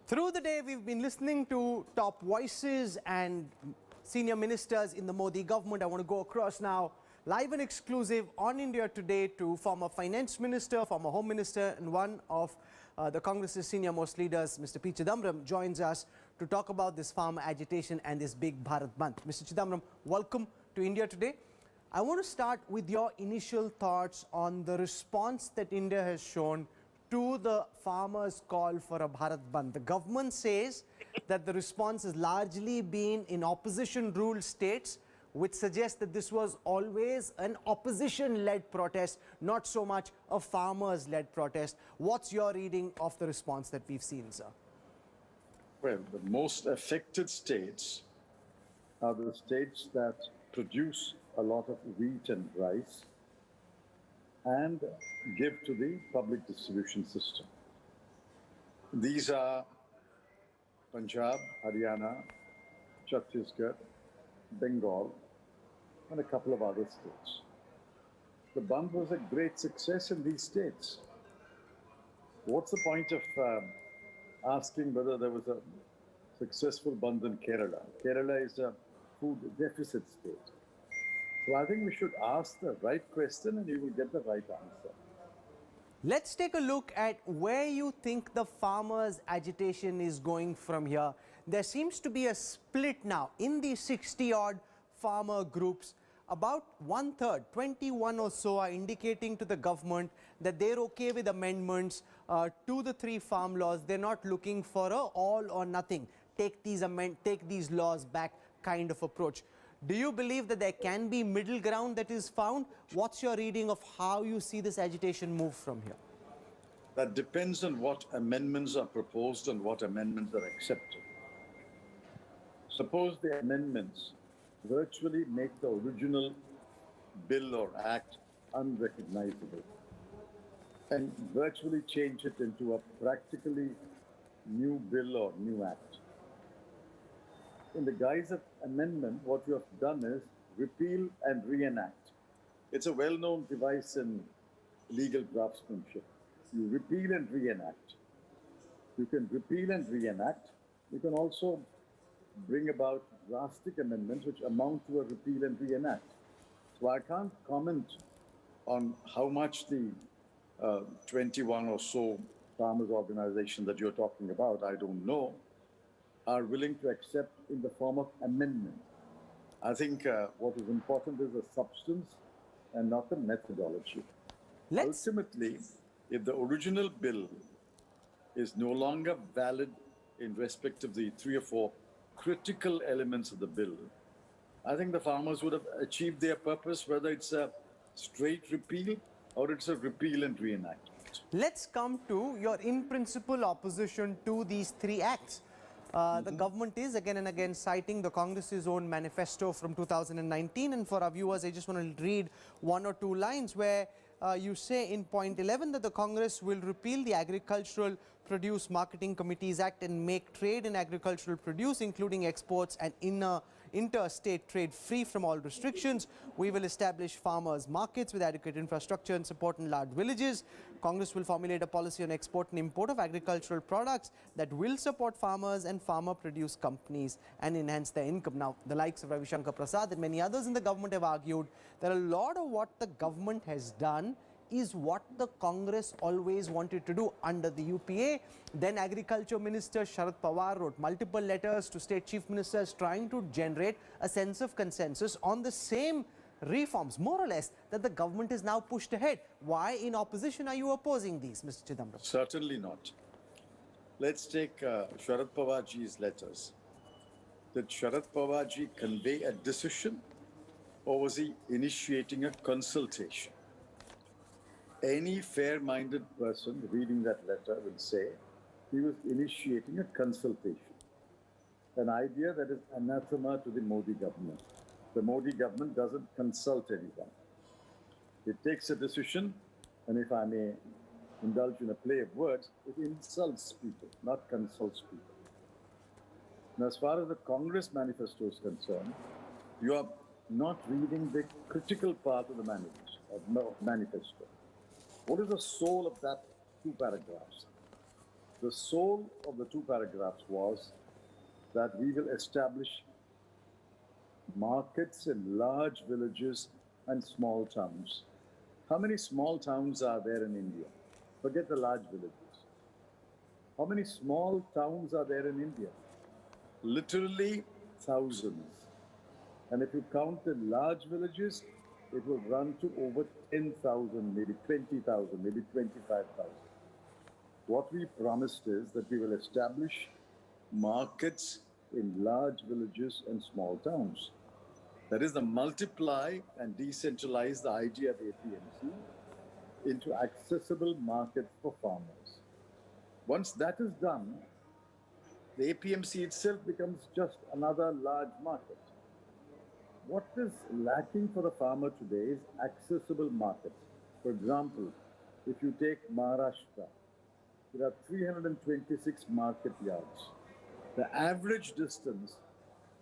Through the day, we've been listening to top voices and senior ministers in the Modi government. I want to go across now, live and exclusive on India Today, to former finance minister, former home minister, and one of the Congress's senior most leaders, Mr. P Chidambaram, joins us to talk about this farmer agitation and this big Bharat Bandh. Mr. Chidambaram, welcome to India Today. I want to start with your initial thoughts on the response that India has shown to the farmers' call for a Bharat Bandh. The government says that the response has largely been in opposition-ruled states, which suggests that this was always an opposition-led protest, not so much a farmers-led protest. What's your reading of the response that we've seen, sir? Well, the most affected states are the states that produce a lot of wheat and rice and give to the public distribution system. These are Punjab, Haryana, Chhattisgarh, Bengal, and a couple of other states. The Bandh was a great success in these states. What's the point of asking whether there was a successful Bandh in Kerala? Kerala is a food deficit state. So I think we should ask the right question and you will get the right answer. Let's take a look at where you think the farmers' agitation is going from here. There seems to be a split now in the 60-odd farmer groups. About one-third, 21 or so, are indicating to the government that they're okay with amendments to the three farm laws. They're not looking for a all or nothing, take these laws back kind of approach. Do you believe that there can be middle ground that is found? What's your reading of how you see this agitation move from here? That depends on what amendments are proposed and what amendments are accepted. Suppose the amendments virtually make the original bill or act unrecognizable and virtually change it into a practically new bill or new act. In the guise of amendment, what you have done is repeal and reenact. It's a well-known device in legal draftsmanship. You repeal and reenact. You can repeal and reenact. You can also bring about drastic amendments which amount to a repeal and reenact. So I can't comment on how much the 21 or so farmers' organizations that you're talking about, I don't know, are willing to accept in the form of amendment. I think what is important is the substance and not the methodology. Ultimately, if the original bill is no longer valid in respect of the 3 or 4 critical elements of the bill, I think the farmers would have achieved their purpose, whether it's a straight repeal or it's a repeal and reenactment. Let's come to your in-principle opposition to these 3 acts. The government is again and again citing the Congress's own manifesto from 2019, and for our viewers I just want to read 1 or 2 lines where you say in point 11 that the Congress will repeal the Agricultural Produce Marketing Committees Act and make trade in agricultural produce, including exports and interstate trade, free from all restrictions. We will establish farmers' markets with adequate infrastructure and support in large villages. Congress will formulate a policy on export and import of agricultural products that will support farmers and farmer produce companies and enhance their income. Now, the likes of Ravi Shankar Prasad and many others in the government have argued that a lot of what the government has done is what the Congress always wanted to do under the UPA. Then Agriculture Minister Sharad Pawar wrote multiple letters to state chief ministers trying to generate a sense of consensus on the same reforms, more or less, that the government is now pushed ahead. Why in opposition are you opposing these, Mr. Chidambaram? Certainly not. Let's take Sharad Pawarji's letters. Did Sharad Pawarji convey a decision or was he initiating a consultation? Any fair-minded person reading that letter will say he was initiating a consultation, an idea that is anathema to the Modi government. The Modi government doesn't consult anyone. It takes a decision, and if I may indulge in a play of words, it insults people, not consults people. And as far as the Congress manifesto is concerned, you are not reading the critical part of the manifesto. What is the soul of that 2 paragraphs? The soul of the two paragraphs was that we will establish markets in large villages and small towns. How many small towns are there in India? Forget the large villages. How many small towns are there in India? Literally thousands. And if you count the large villages, it will run to over 10,000, maybe 20,000, maybe 25,000. What we promised is that we will establish markets in large villages and small towns. That is, the multiply and decentralize the idea of APMC into accessible markets for farmers. Once that is done, the APMC itself becomes just another large market. What is lacking for the farmer today is accessible markets. For example, if you take Maharashtra, there are 326 market yards. The average distance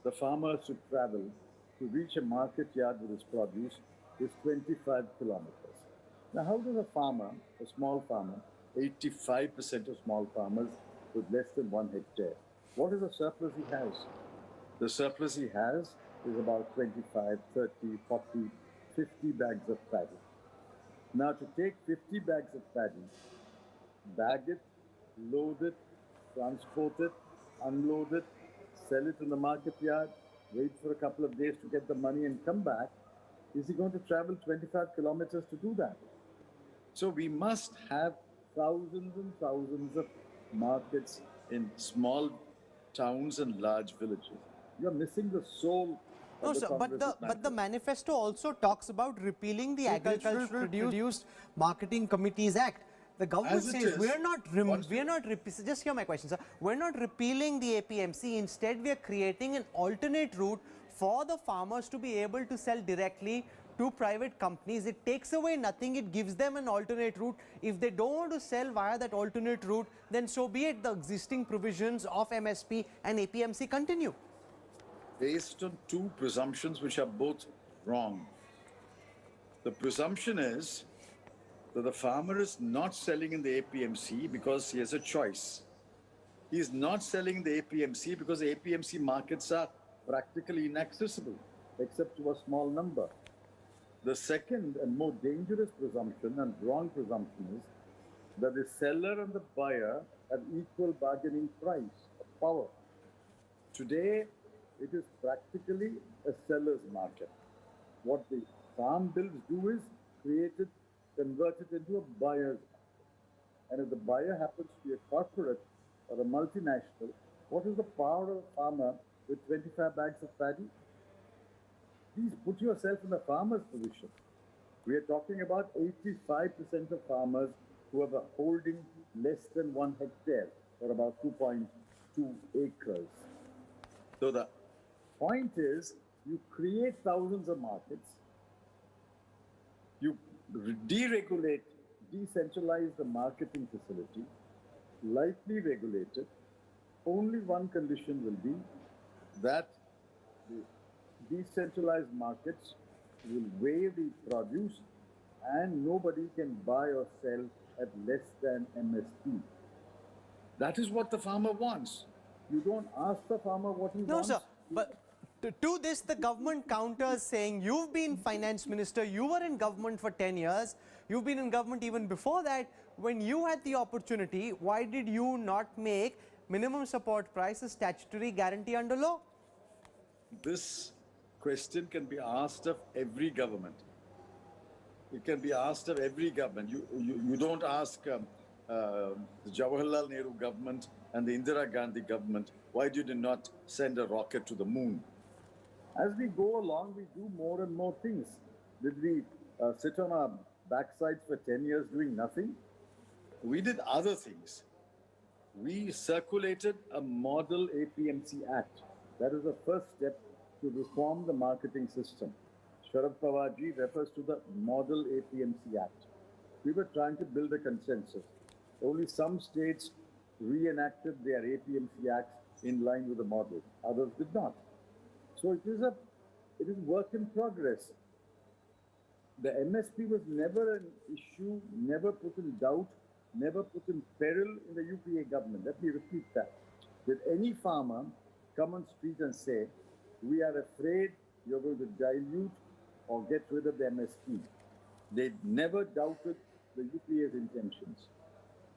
the farmer should travel to reach a market yard with his produce is 25 kilometers. Now, how does a farmer, a small farmer, 85% of small farmers with less than 1 hectare, what is the surplus he has? The surplus he has is about 25, 30, 40, 50 bags of paddy. Now, to take 50 bags of paddy, bag it, load it, transport it, unload it, sell it in the market yard, wait for a couple of days to get the money and come back, is he going to travel 25 kilometers to do that? So we must have thousands and thousands of markets in small towns and large villages. You're missing the soul. No, sir, but the manifesto also talks about repealing the Agricultural Produced Marketing Committees Act. The government says just hear my question, sir. We're not repealing the APMC. Instead, we are creating an alternate route for the farmers to be able to sell directly to private companies. It takes away nothing. It gives them an alternate route. If they don't want to sell via that alternate route, then so be it. The existing provisions of MSP and APMC continue. Based on two presumptions which are both wrong. The presumption is that the farmer is not selling in the APMC because he has a choice. He is not selling in the APMC because the APMC markets are practically inaccessible, except to a small number. The second and more dangerous presumption and wrong presumption is that the seller and the buyer have equal bargaining price or power. Today, it is practically a seller's market. What the farm bills do is convert it into a buyer's market. And if the buyer happens to be a corporate or a multinational, what is the power of a farmer with 25 bags of paddy? Please put yourself in the farmer's position. We are talking about 85% of farmers who have a holding less than 1 hectare, or about 2.2 acres. So the point is, you create thousands of markets, you deregulate, decentralize the marketing facility, lightly regulate it. Only one condition will be that the decentralized markets will weigh the produce and nobody can buy or sell at less than MSP. That is what the farmer wants. You don't ask the farmer what he wants. No, sir, but to this, the government counters saying, you've been finance minister, you were in government for 10 years, you've been in government even before that. When you had the opportunity, why did you not make minimum support price a statutory guarantee under law? This question can be asked of every government. It can be asked of every government. You don't ask the Jawaharlal Nehru government and the Indira Gandhi government, why did you not send a rocket to the moon? As we go along, we do more and more things. Did we sit on our backsides for 10 years doing nothing? We did other things. We circulated a model APMC Act. That is the first step to reform the marketing system. Sharad Pawar ji refers to the model APMC Act. We were trying to build a consensus. Only some states reenacted their APMC Acts in line with the model. Others did not. So it is work in progress. The MSP was never an issue, never put in doubt never put in peril in the UPA government. Let me repeat that. Did any farmer come on street and say, we are afraid you're going to dilute or get rid of the MSP? They never doubted the UPA's intentions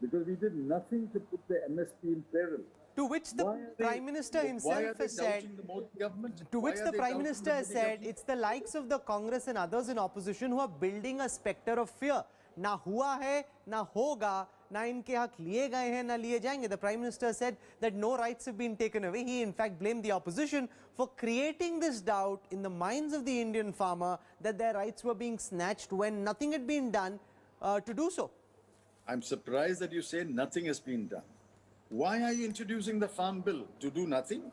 because we did nothing to put the MSP in peril. To which the Prime Minister himself has said, to which the Prime Minister has said, it's the likes of the Congress and others in opposition who are building a spectre of fear. Na hua hai, na hoga, na inke haq liye gaye hain, na liye jayenge. The Prime Minister said that no rights have been taken away. He in fact blamed the opposition for creating this doubt in the minds of the Indian farmer that their rights were being snatched when nothing had been done to do so. I'm surprised that you say nothing has been done. Why are you introducing the Farm Bill? To do nothing?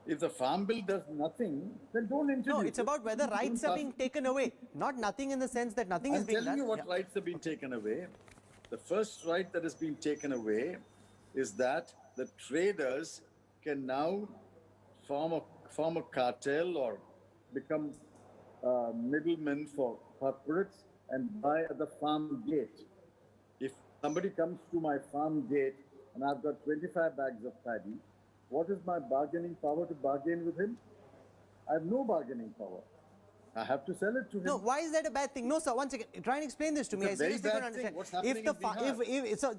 If the Farm Bill does nothing, then don't introduce it. No, it's about whether rights are being taken away. Not nothing in the sense that nothing is being done. I'm telling you what rights have been taken away. The first right that has been taken away is that the traders can now form a cartel or become middlemen for corporates and buy at the farm gate. If somebody comes to my farm gate and I've got 25 bags of paddy, what is my bargaining power to bargain with him? I have no bargaining power. I have to sell it to him. No, why is that a bad thing? No, sir, once again, try and explain this to me. I seriously don't understand. What's happening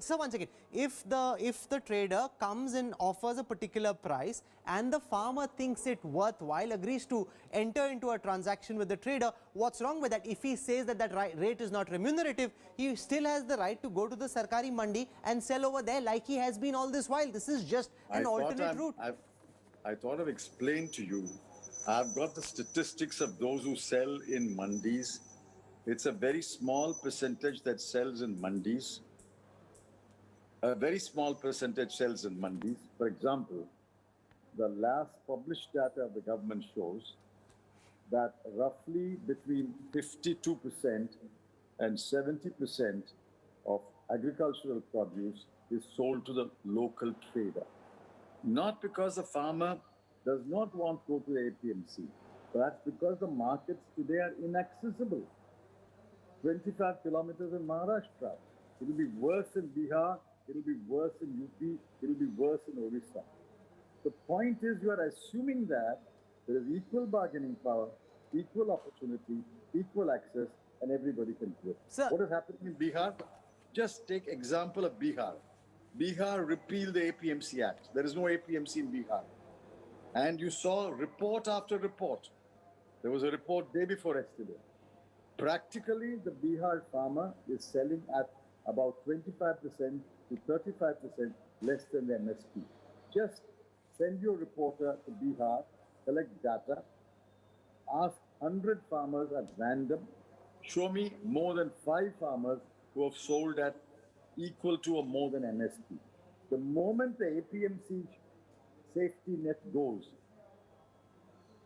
So once again, if the trader comes and offers a particular price and the farmer thinks it worthwhile, agrees to enter into a transaction with the trader, what's wrong with that? If he says that that rate is not remunerative, he still has the right to go to the Sarkari Mandi and sell over there like he has been all this while. This is just an alternate route. I thought I've explained to you. I've got the statistics of those who sell in mandis. It's a very small percentage that sells in mandis. A very small percentage sells in mandis. For example, the last published data of the government shows that roughly between 52% and 70% of agricultural produce is sold to the local trader. Not because the farmer does not want to go to the APMC. That's because the markets today are inaccessible. 25 kilometers in Maharashtra. It will be worse in Bihar, it will be worse in UP, it will be worse in Orissa. The point is you are assuming that there is equal bargaining power, equal opportunity, equal access, and everybody can do it. Sir, what is happening in Bihar? Just take example of Bihar. Bihar repealed the APMC Act. There is no APMC in Bihar. And you saw report after report. There was a report day before yesterday. Practically, the Bihar farmer is selling at about 25% to 35% less than the MSP. Just send your reporter to Bihar, collect data, ask 100 farmers at random, show me more than 5 farmers who have sold at equal to or more than MSP. The moment the APMC safety net goes,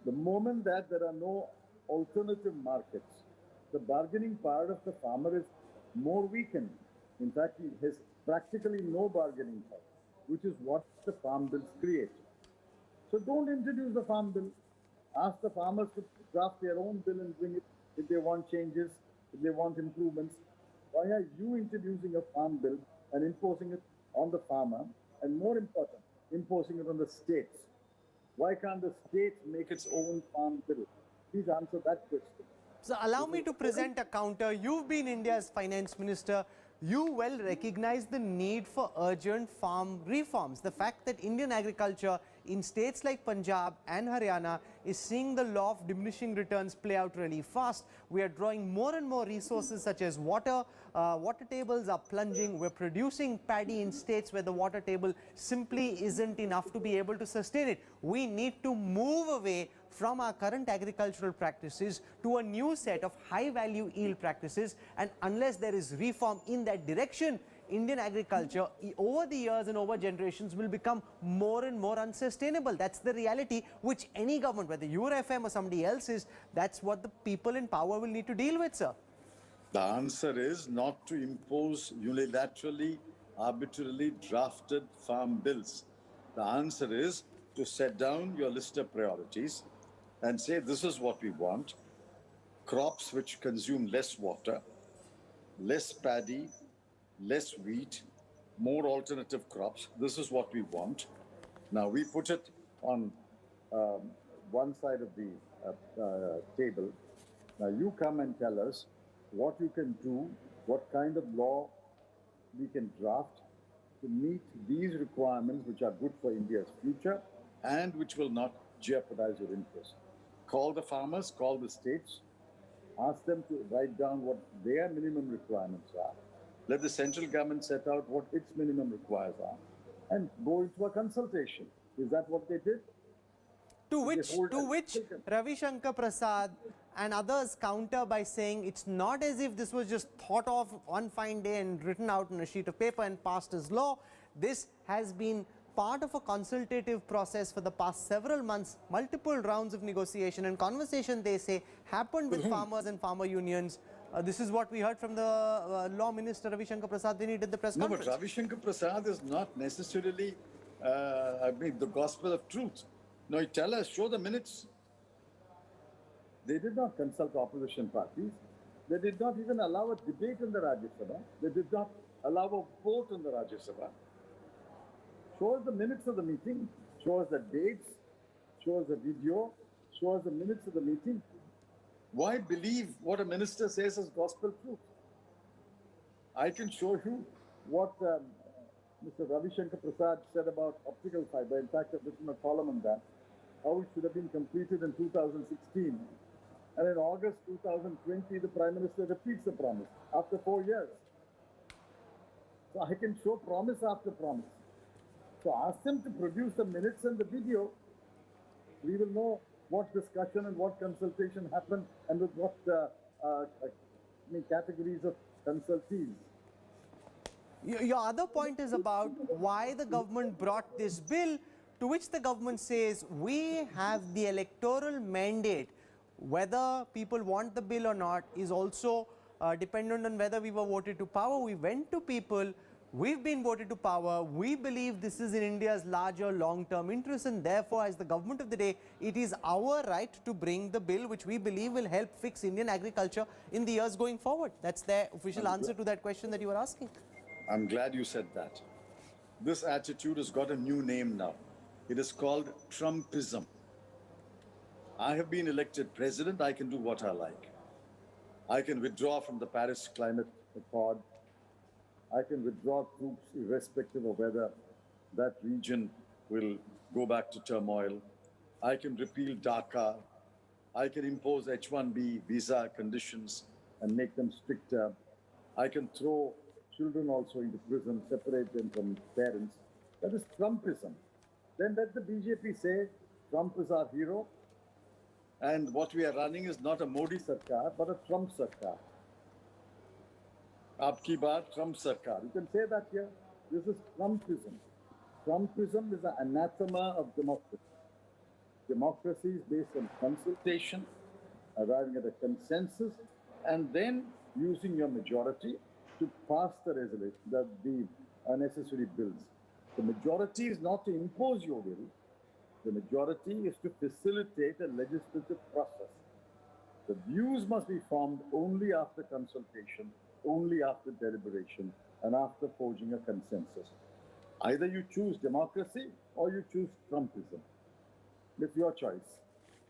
the moment that there are no alternative markets, the bargaining power of the farmer is more weakened. In fact, he has practically no bargaining power, which is what the farm bills create. So don't introduce the farm bill. Ask the farmers to draft their own bill and bring it if they want changes, if they want improvements. Why are you introducing a farm bill and imposing it on the farmer? And more important, imposing it on the states. Why can't the states make its own farm bill? Please answer that question. So allow me to present a counter. You've been India's finance minister. You well recognize the need for urgent farm reforms. The fact that Indian agriculture in states like Punjab and Haryana is seeing the law of diminishing returns play out really fast. We are drawing more and more resources such as water. Water tables are plunging. We're producing paddy in states where the water table simply isn't enough to be able to sustain it. We need to move away from our current agricultural practices to a new set of high-value yield practices, and unless there is reform in that direction, Indian agriculture over the years and over generations will become more and more unsustainable. That's the reality which any government, whether you or FM or somebody else is, that's what the people in power will need to deal with, sir. The answer is not to impose unilaterally, arbitrarily drafted farm bills. The answer is to set down your list of priorities and say, this is what we want. Crops which consume less water, less paddy, less wheat, more alternative crops. This is what we want. Now, we put it on one side of the table. Now, you come and tell us what you can do, what kind of law we can draft to meet these requirements, which are good for India's future and which will not jeopardize your interests. Call the farmers, call the states, ask them to write down what their minimum requirements are. Let the central government set out what its minimum requirements are and go into a consultation. Is that what they did? To which Ravi Shankar Prasad and others counter by saying it's not as if this was just thought of one fine day and written out on a sheet of paper and passed as law. This has been part of a consultative process for the past several months, multiple rounds of negotiation and conversation, they say, happened with farmers and farmer unions. This is what we heard from the Law Minister Ravi Shankar Prasad when he did the press conference. No, but Ravi Shankar Prasad is not necessarily the gospel of truth. No, tell us, show the minutes. They did not consult opposition parties. They did not even allow a debate in the Rajya Sabha. They did not allow a vote in the Rajya Sabha. Show us the minutes of the meeting. Show us the dates. Show us the video. Show us the minutes of the meeting. Why believe what a minister says is gospel truth? I can show you what Mr. Ravi Shankar Prasad said about optical fiber. In fact, I've written a column on that. How it should have been completed in 2016. And in August 2020, the Prime Minister repeats the promise after 4 years. So I can show promise after promise. So ask them to produce the minutes and the video. We will know what discussion and what consultation happened and with what categories of consultees. Your other point is about why the government brought this bill, to which the government says we have the electoral mandate. Whether people want the bill or not is also dependent on whether we were voted to power. We went to people, we've been voted to power, we believe this is in India's larger long-term interest, and therefore as the government of the day, it is our right to bring the bill which we believe will help fix Indian agriculture in the years going forward. That's their official answer to that question that you were asking. I'm glad you said that. This attitude has got a new name now. It is called Trumpism. I have been elected president. I can do what I like. I can withdraw from the Paris Climate Accord. I can withdraw troops irrespective of whether that region will go back to turmoil. I can repeal DACA. I can impose H-1B visa conditions and make them stricter. I can throw children also into prison, separate them from parents. That is Trumpism. Then let the BJP say Trump is our hero. And what we are running is not a Modi Sarkar, but a Trump Sarkar. Aapki baar, Trump Sarkar. You can say that here. This is Trumpism. Trumpism is an anathema of democracy. Democracy is based on consultation, arriving at a consensus, and then using your majority to pass the resolution, the necessary bills. The majority is not to impose your will. The majority is to facilitate a legislative process. The views must be formed only after consultation, only after deliberation, and after forging a consensus. Either you choose democracy or you choose Trumpism. It's your choice.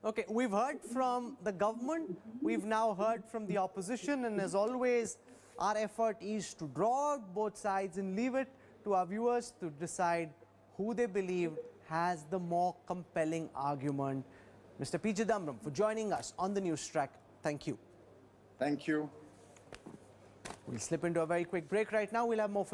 Okay, we've heard from the government, we've now heard from the opposition, and as always, our effort is to draw out both sides and leave it to our viewers to decide who they believe has the more compelling argument. Mr. P Chidambaram, for joining us on the news track. Thank you. Thank you. We'll slip into a very quick break right now. We'll have more for you.